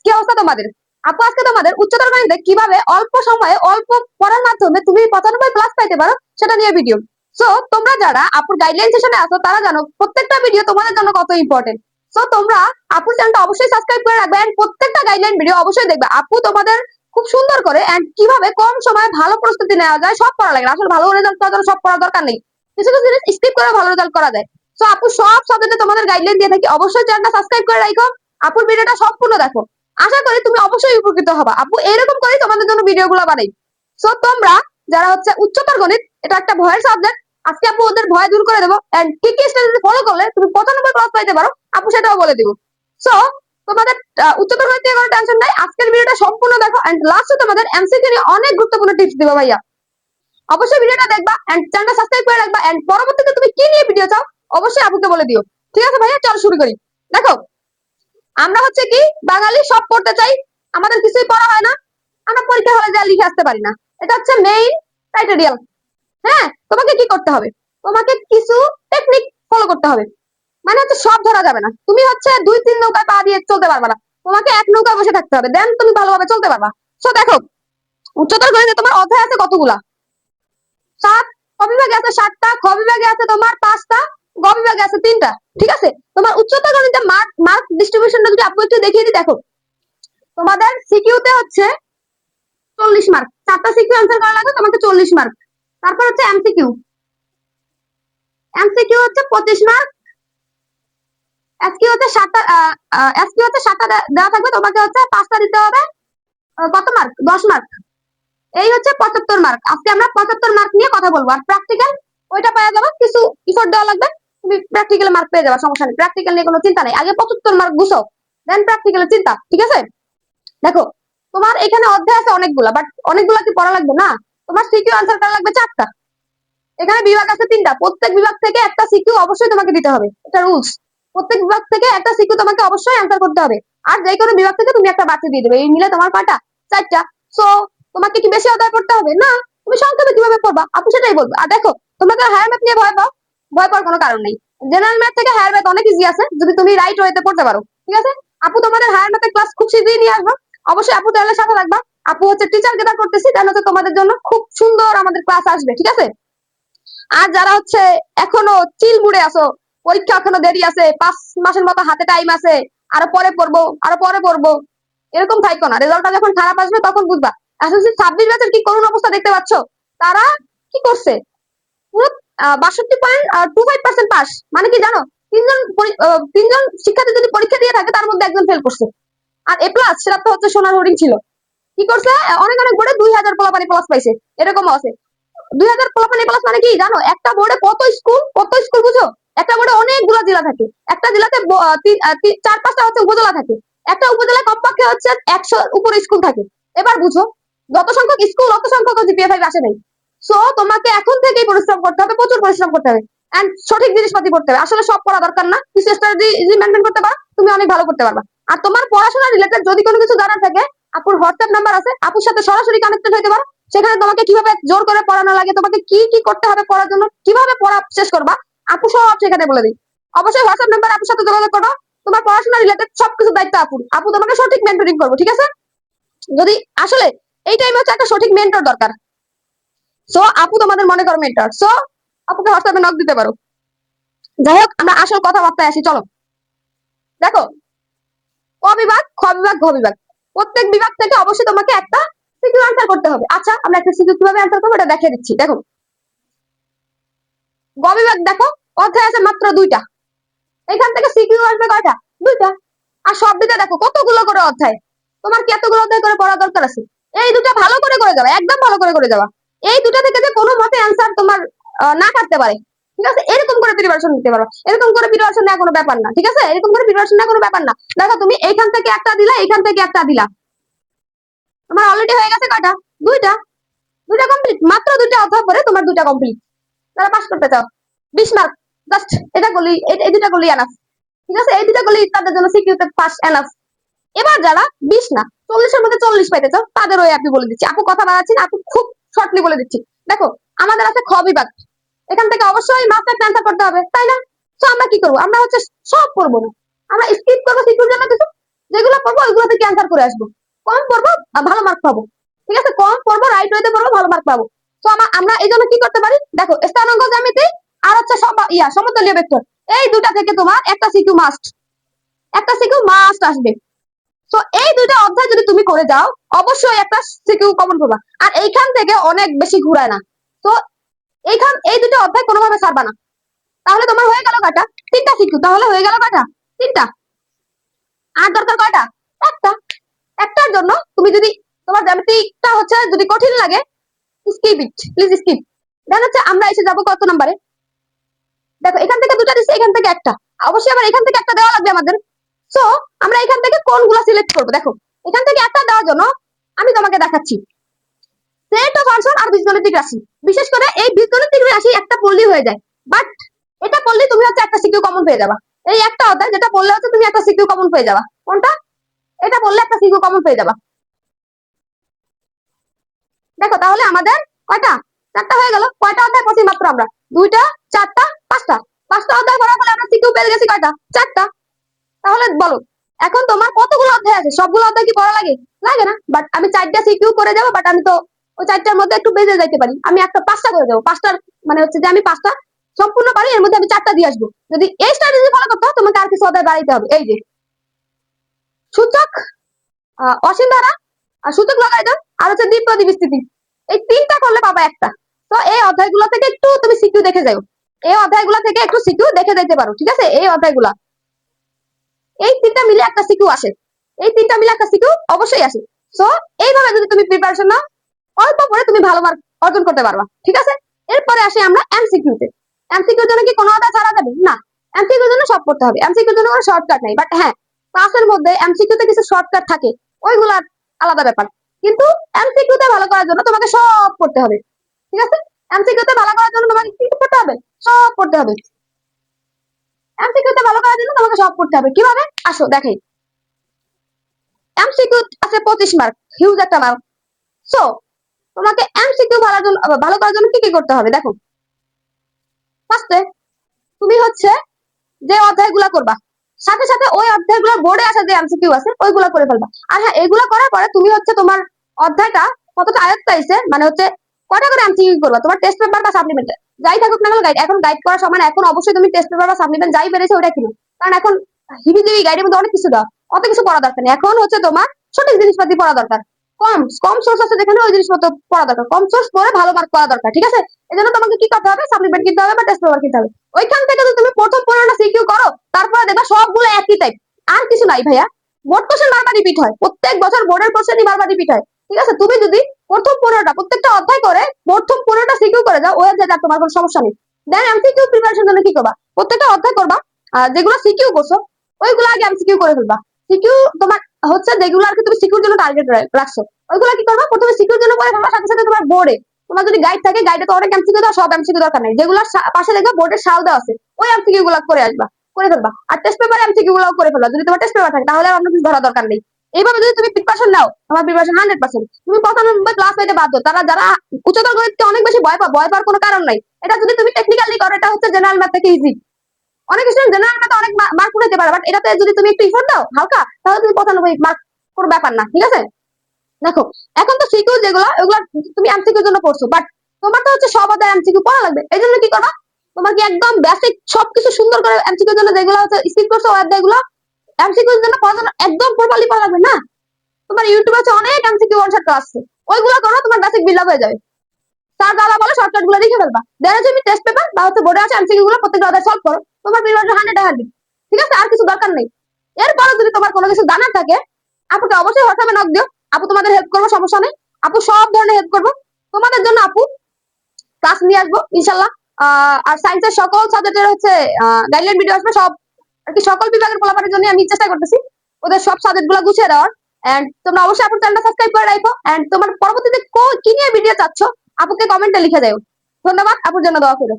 কি অবস্থা তোমাদের? আপু আজকে তোমাদের উচ্চতর গণিতে কিভাবে অল্প সময়ে অল্প পড়ার মাধ্যমে তুমি 95 প্লাস পাইতে পারো সেটা নিয়ে ভিডিও। সো তোমরা যারা আপুর গাইডলাইন সেশনে আছো তারা জানো প্রত্যেকটা ভিডিও তোমাদের জন্য কত ইম্পর্টেন্ট। সো তোমরা আপুর চ্যানেলটা অবশ্যই সাবস্ক্রাইব করে রাখবে এন্ড প্রত্যেকটা গাইডলাইন ভিডিও অবশ্যই দেখবে। আপু তোমাদের খুব সুন্দর করে এন্ড কিভাবে কম সময়ে ভালো প্রস্তুতি নেওয়া যায় সব পড়া লাগে। আসলে ভালো রেজাল্ট করার জন্য সব পড়ার দরকার নেই, কিছু কিছু জিনিস স্কিপ করে ভালো রেজাল্ট করা যায়। সো আপু সব সাবজেক্টে তোমাদের গাইডলাইন দিয়ে থাকি, অবশ্যই চ্যানেলটা সাবস্ক্রাইব করে রাখো, আপুর ভিডিওটা সম্পূর্ণ দেখো। আশা করি তুমি অবশ্যই উপকৃত হবা। আপু এরকম করেই তোমাদের জন্য ভিডিওগুলো বানাই। সো তোমরা যারা হচ্ছে উচ্চতর গণিত, এটা একটা ভয়ের সাবজেক্ট, আজকে আপু ওদের ভয় দূর করে দেবো এন্ড কি কি স্ট্র্যাটেজি ফলো করলে তুমি 95 ক্লাস পাইতে পারো আপু সেটাও বলে দিব। সো তোমাদের উচ্চতর গণিত নিয়ে কোনো টেনশন নাই, আজকের ভিডিওটা সম্পূর্ণ দেখো এন্ড লাস্টে তোমাদের এমসিকিউ নিয়ে অনেক গুরুত্বপূর্ণ টিপস দিব ভাইয়া। অবশ্যই ভিডিওটা দেখবা এন্ড চ্যানেলটা সাবস্ক্রাইব করে রাখবা এন্ড পরবর্তীতে তুমি কি নিয়ে ভিডিও চাও অবশ্যই আপুকে বলে দিও। ঠিক আছে ভাইয়া, চলো শুরু করি। দেখো আমরা হচ্ছে কি বাঙালি, সব করতে চাই, আমাদের কিছুই পড়া হয় না, আমরা পরীক্ষা হলে যা লিখে আসতে পারি না। এটা হচ্ছে মেইন ক্রাইটেরিয়া। হ্যাঁ, তোমাকে কি করতে হবে, তোমাকে কিছু টেকনিক ফলো করতে হবে। মানে হচ্ছে সব ধরা যাবে না, তুমি হচ্ছে দুই তিন নৌকায় পা দিয়ে চলতে পারবে না, তোমাকে এক নৌকায় বসে থাকতে হবে, দেন তুমি ভালোভাবে চলতে পারবা। সো দেখো উচ্চতর গণিতে তোমার অধ্যায় আছে কতগুলা? 7। ক বিভাগে আছে 7টা, খ বিভাগে আছে তোমার 5টা, গ বিভাগে আছে 3টা। ঠিক আছে, তোমার উচ্চতর গণিতে মার্ক মার্ক ডিস্ট্রিবিউশনটা যদি আপনি একটু দেখিয়ে দিই, দেখো তোমাদের সিকিউতে হচ্ছে 40 মার্ক, 4টা সিকিউ অ্যান্সার করা লাগবে, তোমাকে 40 মার্ক। তারপর হচ্ছে এমসিকিউ, এমসিকিউ হচ্ছে 25 মার্ক। এসকিউ হচ্ছে 7টা, এসকিউ হচ্ছে 7টা দেওয়া থাকবে, তোমাকে হচ্ছে 5টা দিতে হবে। কত মার্ক? 10 মার্ক। এই হচ্ছে 75 মার্ক। আজকে আমরা 75 মার্ক নিয়ে কথা বলবো। আর প্র্যাকটিক্যাল ওইটা পাওয়া যাবে, কিছু ইফোর্ট দেওয়া লাগবে, তুমি প্র্যাকটিক্যাল মার্ক পেয়ে যাবে, সমস্যা নেই, প্র্যাকটিক্যাল নিয়ে কোনো চিন্তা নেই। আগে 75 মার্ক বুঝো, দেন প্র্যাকটিক্যালের চিন্তা। ঠিক আছে, দেখো তোমার এখানে অধ্যায় আছে অনেকগুলা, বাট অনেকগুলা কি পড়া লাগবে না, তোমার সিকিউ আনসার করা লাগবে 4টা। এখানে বিভাগ আছে 3টা, প্রত্যেক বিভাগ থেকে একটা সিকিউ অবশ্যই তোমাকে দিতে হবে, এটা রুলস। প্রত্যেক বিভাগ থেকে একটা সিকিউ তোমাকে অবশ্যই অ্যান্সার করতে হবে। আর যে কোনো বিভাগ থেকে তুমি একটা বাড়তি দিয়ে দেবে, এই মিলে তোমার কয়টা? 4টা। সো তোমাকে কি বেশি অধ্যায় পড়তে হবে না, তুমি সংক্ষেপে কিভাবে পড়বা আপু সেটাই বলবো। আর দেখো তোমরা তো হায়ার ম্যাথ নিয়ে ভয় পাও, ভয় পাওয়ার কোনো কারণ নেই। জেনারেল ম্যাথ থেকে হায়ার ম্যাথ অনেক ইজি আছে যদি তুমি রাইট ওয়েতে পড়তে পারো। ঠিক আছে, আপু তোমাদের হায়ার ম্যাথের ক্লাস খুব শীঘ্রই নিয়ে আসবো, অবশ্যই আপু চ্যানেলের সাথে রাখবা। আপু হচ্ছে টিচার গেদা করতেছি, তাহলে হচ্ছে তোমাদের জন্য খুব সুন্দর আমাদের ক্লাস আসবে। ঠিক আছে, আর যারা হচ্ছে এখনো চিল মুড়ে আছো, পরীক্ষা এখনো দেরি আছে, 5 মাসের মতো হাতে টাইম আছে, আরো পরে পড়বো আরো পরে পড়বো, এরকম থাইকো না। রেজাল্টটা যখন খারাপ আসবে তখন বুঝবা। এসএসসি 26 ব্যাচের কি করুণ অবস্থা দেখতে পাচ্ছ, তারা কি করছে, পুরো 62.25% পাস। মানে কি জানো, তিনজন শিক্ষার্থী যদি পরীক্ষা দিয়ে থাকে তার মধ্যে একজন ফেল করছে। আর এ প্লাস সেটা তো হচ্ছে সোনার হরিণ ছিল। কি করছে, অনেক অনেক বোর্ডে 2000 পোলাপানি প্লাস পাইছে, এরকমও আছে। 2000 পোলাপানি প্লাস মানে কি জানো, একটা বোর্ডে কত স্কুল বুঝো? একটা বোর্ডে অনেকগুলো জেলা থাকে, একটা জেলাতে 4-5টা হচ্ছে উপজেলা থাকে, একটা উপজেলায় কমপক্ষে হচ্ছে 100 উপরে স্কুল থাকে। এবার বুঝো, যত সংখ্যক স্কুল অত সংখ্যক জিপিএ 5 আসে নাই। সো তোমাকে এখন থেকেই পরিশ্রম করতে হবে, প্রচুর পরিশ্রম করতে হবে এন্ড সঠিক জিনিসপাতি পড়তে হবে। আসলে সব পড়া দরকার না, কিছু স্ট্র্যাটেজি মেনটেন করতে পারো, তুমি অনেক ভালো করতে পারবা। আর তোমার পড়াশোনা রিলেটেড যদি কোনো কিছু জানার থাকে, আপুর হোয়াটসঅ্যাপ নাম্বার আছে, আপুর সাথে সরাসরি কানেক্টেড হইতে পারো। সেখানে তোমাকে কিভাবে জোর করে পড়ানো লাগে, তোমাকে কি কি করতে হবে পড়ার জন্য, কিভাবে পড়া শেষ করবা, আপু সব সেখানে বলে দিই। অবশ্যই হোয়াটসঅ্যাপ নাম্বার আপুর সাথে যোগাযোগ করো, তোমার পড়াশোনা রিলেটেড সবকিছু দায়িত্ব আপুর। আপু তোমাকে সঠিক মেন্টরিং করবো। ঠিক আছে, যদি আসলে এই টাইমে হচ্ছে একটা সঠিক মেন্টর দরকার। সো আপু তোমাদের মনে করো মেন্টর। সো আপুকে হোয়াটসঅ্যাপে নক দিতে পারো। যাই হোক, আমরা আসল কথাবার্তায় আসি, চলো। দেখো ক বিভাগ, খ বিভাগ, ঘ বিভাগ, প্রত্যেক বিভাগ থেকে অবশ্যই তোমাকে একটা সিকিউ আনসার করতে হবে। আচ্ছা, আমরা একটা সিকিউ কিভাবে আনসার করবো এটা দেখিয়ে দিচ্ছি। দেখো গ বিভাগ, দেখো অধ্যায় আছে মাত্র 2টা, এখান থেকে সিকিউ আসবে কয়টা? 2টা। আর সব দিকে দেখো কতগুলো করে অধ্যায়, তোমার কি এতগুলো অধ্যায় করে পড়া দরকার আছে? এই দুটা ভালো করে করে যাওয়া, একদম ভালো করে করে যাওয়া। এই দুটা থেকে যে কোনো মতে অ্যান্সার তোমার না কাটতে পারে, ঠিক আছে, এরকম করে প্রিপারেশন নিতে পারো। এরকম করে প্রিপারেশন নেওয়া কোনো ব্যাপার না। ঠিক আছে, এরকম করে প্রিপারেশন নেওয়া কোনো ব্যাপার না। দেখো তুমি এইখান থেকে একটা দিলা, এইখান থেকে একটা দিলা, তোমার অলরেডি হয়ে গেছে কয়টা? 2টা। 2টা কমপ্লিট, মাত্র 2টা অধ্যায় পরে তোমার 2টা কমপ্লিট। তারা পাস করতে চাও 20 মার্ক, জাস্ট এটা করলি, এই 2টা করলি এনাফ। ঠিক আছে, এই 2টা করলি তাদের জন্য সিকিউতে পাস এনাফ। এবার যারা 20 না 40-এর মধ্যে 40 পাইতে চাও, তাদের ওই আপনি বলে দিচ্ছি। আপু কথা বাড়াচ্ছি না, আপু খুব শর্টলি বলে দিচ্ছি। দেখো আমাদের আছে খ বিভাগ, এখান থেকে অবশ্যই মাস্টার অ্যান্সার করতে হবে, তাই না? তো আমরা কি করবো, আমরা হচ্ছে সব করবো না, আমরা স্কিপ করবো সিকিউর জন্য কিছু, যেগুলো করবো অ্যান্সার করে আসবো। কম পড়বো ভালো মার্ক পাবো, ঠিক আছে? কম পড়বো, রাইট ওয়েতে পড়বো, ভালো মার্ক পাবো। তো আমরা এই জন্য কি করতে পারি, দেখো স্থানাঙ্ক জ্যামিতি আর হচ্ছে সমতলীয় ভেক্টর, এই দুটা থেকে তোমার একটা সিকিউ মাস্ট আসবে। তো এই দুইটা অধ্যায় যদি তুমি করে যাও, অবশ্যই একটা সিকিউ কমন পাবা। আর এইখান থেকে অনেক বেশি ঘুরায় না। তো এই দুটো অধ্যায় কোনোভাবে ছাড়বা না। তাহলে তোমার হয়ে গেল কয়টা? 3টা সিকিউ। তাহলে হয়ে গেল কয়টা? 3টা। আর দরকার কয়টা? একটা। একটার জন্য তুমি যদি তোমার জ্যামিতিটা হচ্ছে যদি কঠিন লাগে, স্কিপ ইট, প্লিজ স্কিপ। দেন হচ্ছে আমরা এসে যাবো কত নাম্বারে। দেখো এখান থেকে দুটা দিচ্ছে, এখান থেকে একটা, অবশ্যই আবার এখান থেকে একটা দেওয়া লাগবে আমাদের। সো আমরা এখান থেকে কোনগুলো সিলেক্ট করবো? দেখো এখান থেকে একটা দেওয়ার জন্য আমি তোমাকে দেখাচ্ছি সেট অফ ফাংশন আর বীজগণিতিক রাশি। বিশেষ করে এই বীজগণিতিক রাশি একটা পড়লেই হয়ে যায়, বাট এটা পড়লে তুমি হচ্ছে একটা সিকিউ কমন পেয়ে যাবা। এই একটা অধ্যায় যেটা পড়লে হচ্ছে তুমি একটা সিকিউ কমন পেয়ে যাবা। কোনটা? এটা পড়লে একটা সিকিউ কমন পেয়ে যাবা। দেখো তাহলে আমাদের কয়টা? 4টা হয়ে গেল। কয়টা অধ্যায় পড়ছি মাত্র আমরা? 2টা, 4টা, 5টা। 5টা অধ্যায় পড়ার ফলে আমরা সিকিউ পেয়ে গেছি কয়টা? 4টা। তাহলে বলো এখন তোমার কতগুলো অধ্যায় আছে? সবগুলো অধ্যায় কি পড়া লাগে? লাগে না। বাট আমি 4টা সিকিউ করে যাবো, বাট আমি তো ওই 4টার মধ্যে একটু বেজে যাইতে পারি। আমি একটা 5টা করে যাবো। 5টার মানে হচ্ছে যে আমি 5টা সম্পূর্ণ পারি, এর মধ্যে আমি 4টা দিয়ে আসবো। যদি এই স্ট্র্যাটেজি ফলো করতে হয়, তোমাকে আর কিছু অধ্যায় বাড়াইতে হবে। এই যে সূচক, অসীম ধারা, আর সূচক লগারিদম, আর হচ্ছে দ্বিপদী বিস্তৃতি, এই 3টা করলে পাবা একটা। তো এই অধ্যায়গুলো থেকে একটু তুমি সিকিউ দেখে যাও। এই অধ্যায়গুলো থেকে একটু সিকিউ দেখে যাইতে পারো, ঠিক আছে? এই অধ্যায়গুলা, এই 3টা মিলে একটা সিকিউ আসে। এই 3টা মিলে একটা সিকিউ অবশ্যই আসে। সো এইভাবে যদি তুমি প্রিপারেশন নাও, অল্প পরে তুমি ভালো মার্ক অর্জন করতে পারবা, ঠিক আছে? এরপরে আসি আমরা এমসিকিউতে। এমসিকিউর জন্য কি কোনো অধ্যায় ছাড়া যাবে না? এমসিকিউর জন্য সব পড়তে হবে। এমসিকিউর জন্য কোনো শর্টকাট নাই, বাট হ্যাঁ ক্লাসের মধ্যে এমসিকিউতে কিছু শর্টকাট থাকে, ওইগুলা আলাদা ব্যাপার। কিন্তু এমসিকিউতে ভালো করার জন্য তোমাকে সব পড়তে হবে, ঠিক আছে? এমসিকিউতে ভালো করার জন্য তোমাকে কি পড়তে হবে? সব পড়তে হবে। এমসিকিউতে ভালো করার জন্য তোমাকে সব পড়তে হবে। কিভাবে? আসো দেখাই। এমসিকিউ আছে 25 মার্ক, হিউজ একটা মার্ক। সো তোমাকে এমসিকিউ ভালো করার জন্য কি কি করতে হবে? দেখো ফার্স্টে তুমি হচ্ছে যে অধ্যায়গুলো করবা, সাথে সাথে ওই অধ্যায়গুলো বোর্ডে আসা যে এমসিকিউ আছে ওইগুলো করে ফেলবা। আর হ্যাঁ এগুলো করার পরে তুমি হচ্ছে তোমার অধ্যায়টা কতটা আয়ত্ত আইছে, মানে হচ্ছে কয়টা করে এমসিকিউ করবা, তোমার টেস্ট পেপার বা সাপ্লিমেন্ট যাই থাকুক না কেন, গাইড এখন গাইড করার সময় এখন অবশ্যই তুমি টেস্ট পেপার বা সাপ্লিমেন্ট যাই বেড়েছে ওটা কিনো। কারণ এখন হিবিজিবি গাইডের মধ্যে অনেক কিছু দেওয়া, অত কিছু পড়া দরকার নেই। এখন হচ্ছে তোমার সঠিক জিনিসপাতি পড়া দরকার। কম কম সোর্স আছে যেখানে ওই জিনিসপত্র পড়া দরকার, কম সোর্স পড়ে ভালো মার্ক করা দরকার, ঠিক আছে? এই জন্য তোমাকে কি করতে হবে? সাপ্লিমেন্ট কিনতে হবে বা টেস্ট পেপার কিনতে হবে। ওইখান থেকে যদি তুমি প্রথম 15টা সিকিউ করো, তারপরে দেখবা সবগুলো একই টাইপ, আর কিছু নাই ভাইয়া। বোর্ড কোশ্চেন বারবার রিপিট হয়, প্রত্যেক বছর বোর্ডের কোশ্চেনই বারবার রিপিট হয়, ঠিক আছে? তুমি যদি প্রথম 15টা প্রত্যেকটা অধ্যায় করে প্রথম 15টা সিকিউ করে যাও, ওই অধ্যায়টা তোমার কোনো সমস্যা নেই। দেন এমসিকিউ প্রিপারেশন জন্য কি করবা? প্রত্যেকটা অধ্যায় করবা, যেগুলো সিকিউ করছো ওইগুলো আগে এমসিকিউ করে ফেলবা। সিকিউ তোমার হচ্ছে যেগুলো আর কি তুমি সিকিউর জন্য টার্গেট রাখছো, ওইগুলো কি করবা? প্রথমে সিকিউর জন্য করে ফেলবা, সাথে সাথে তোমার বোর্ডে তোমার যদি গাইড থাকে, গাইডে তো অনেক এমসিকিউ দাও, সব এমসিকিউ দরকার নেই। যেগুলো পাশে দেখবা বোর্ডের সাল দেওয়া আছে, ওই এমসিকিউ গুলো করে আসবা, করে ফেলবা। আর টেস্ট পেপার এমসিকিউ গুলো করে ফেলবা যদি তোমার টেস্ট পেপার থাকে, তাহলে আপনার কিছু ধরা দরকার নেই। এইভাবে যদি তুমি প্রিপারেশন নাও, আমার প্রিপারেশন 100%, তুমি 95 ক্লাস পেতে বাধ্য। যারা উচ্চতর গণিতকে অনেক বেশি ভয় পাওয়ার কোনো কারণ নাই। এটা যদি তুমি টেকনিক্যালি করো, এটা হচ্ছে জেনারেল ম্যাথ থেকে ইজি। অনেক স্টুডেন্ট জেনারেল ম্যাথে অনেক মার্ক উঠাতে পারে, বাট এটাতে যদি তুমি একটু ইফোর্ট দাও হালকা, তাহলে তুমি 95 মার্ক কোনো ব্যাপার না, ঠিক আছে? দেখো এখন তো সিকিউ যেগুলো ওগুলো তুমি এমসিকিউর জন্য পড়ছো, বাট তোমার তো হচ্ছে সব অধ্যায় এমসিকিউ পড়া লাগবে। এই জন্য কি করবা? তোমার কি একদম বেসিক সবকিছু সুন্দর করে এমসিকিউর জন্য যেগুলো হচ্ছে স্কিপ করছো ওই অধ্যায়গুলো এমসিকিউর জন্য পড়ার জন্য একদম প্রপারলি পড়া লাগবে না। তোমার ইউটিউবে আছে অনেক এমসিকিউ ওয়ান শট ক্লাস আছে, ওইগুলো করো, তোমার বেসিক বিল্ড আপ হয়ে যাবে। স্যার দাদা বলে শর্টকাট গুলো লিখে ফেলবা। দেন তুমি টেস্ট পেপার বা হচ্ছে বোর্ডে আছে এমসিকিউ গুলো প্রত্যেকটা অধ্যায় সলভ করো, তোমার প্রিপারেশন 100 ঠিক আছে? আর কিছু দরকার নেই। এরপরে যদি তোমার কোনো কিছু জানার থাকে, আপুকে অবশ্যই হোয়াটসঅ্যাপে নক দিও, আপু তোমাদের হেল্প করবো, সমস্যা নেই। আপু সব ধরনের হেল্প করবো তোমাদের জন্য। আপু ক্লাস নিয়ে আসবো ইনশাল্লাহ। আর সায়েন্সের সকল সাবজেক্টের হচ্ছে গাইডলাইন ভিডিও আসবে, সব আর কি সকল বিভাগের ফলাফলের জন্য আমি চেষ্টা করতেছি ওদের সব সাবজেক্ট গুলো গুছিয়ে দেওয়ার। এন্ড তোমরা অবশ্যই আপুর চ্যানেলটা সাবস্ক্রাইব করে রাখো, এন্ড তোমার পরবর্তীতে কি নিয়ে ভিডিও চাচ্ছ আপুকে কমেন্টে লিখে দেও। ধন্যবাদ, আপুর জন্য দোয়া করো।